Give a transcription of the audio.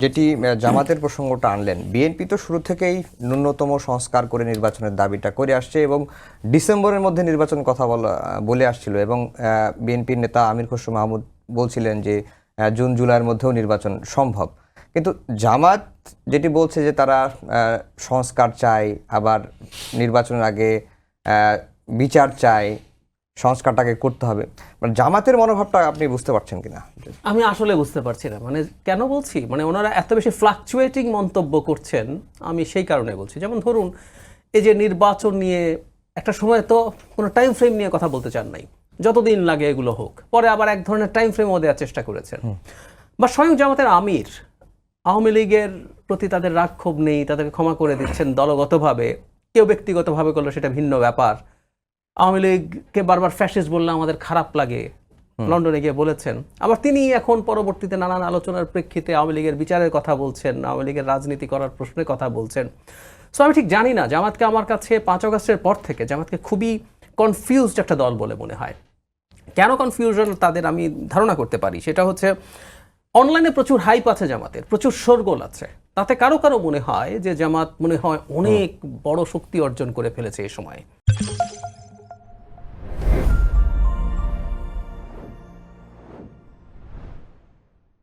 যেটি জামাতের প্রসঙ্গটা আনলেন, বিএনপি তো শুরু থেকেই ন্যূনতম সংস্কার করে নির্বাচনের দাবিটা করে আসছে এবং ডিসেম্বরের মধ্যে নির্বাচন কথা বলে আসছিল এবং বিএনপির নেতা আমির খসরু মাহমুদ বলছিলেন যে জুন জুলাইয়ের মধ্যেও নির্বাচন সম্ভব। কিন্তু জামাত যেটি বলছে যে তারা সংস্কার চায়, আবার নির্বাচনের আগে বিচার চায়, সংস্কারটাকে করতে হবে। মানে জামাতের মনোভাবটা আপনি বুঝতে পারছেন কিনা? আমি আসলে বুঝতে পারছি না, মানে কেন বলছি, মানে ওনারা এত বেশি ফ্লাকচুয়েটিং মন্তব্য করছেন, আমি সেই কারণে বলছি। যেমন ধরুন, এই যে নির্বাচন নিয়ে একটা সময় তো কোনো টাইম ফ্রেম নিয়ে কথা বলতে চান নাই, যতদিন লাগে এগুলো হোক, পরে আবার এক ধরনের টাইম ফ্রেমও দেওয়ার চেষ্টা করেছেন। বা স্বয়ং জামাতের আমির আওয়ামী লীগের প্রতি তাদের রাগ ক্ষোভ নেই, তাদেরকে ক্ষমা করে দিচ্ছেন দলগতভাবে, কেউ ব্যক্তিগতভাবে করলে সেটা ভিন্ন ব্যাপার। আওয়ামী লীগকে বারবার ফ্যাসিস্ট বললে আমাদের খারাপ লাগে, লন্ডনে গিয়ে বলেছেন। আবার তিনি এখন পরবর্তীতে নানান আলোচনার প্রেক্ষিতে আওয়ামী লীগের বিচারের কথা বলছেন, আওয়ামী লীগের রাজনীতি করার প্রশ্নের কথা বলছেন। সো আমি ঠিক জানি না, জামাতকে আমার কাছে 5 আগস্টের পর থেকে জামাতকে খুবই কনফিউজড একটা দল বলে মনে হয়। কেন কনফিউশন তাদের আমি ধারণা করতে পারি, সেটা হচ্ছে অনলাইনে প্রচুর হাইপ আছে জামাতের, প্রচুর শোরগোল আছে। তাতে কারো কারো মনে হয় যে জামাত মনে হয় অনেক বড় শক্তি অর্জন করে ফেলেছে এই সময়।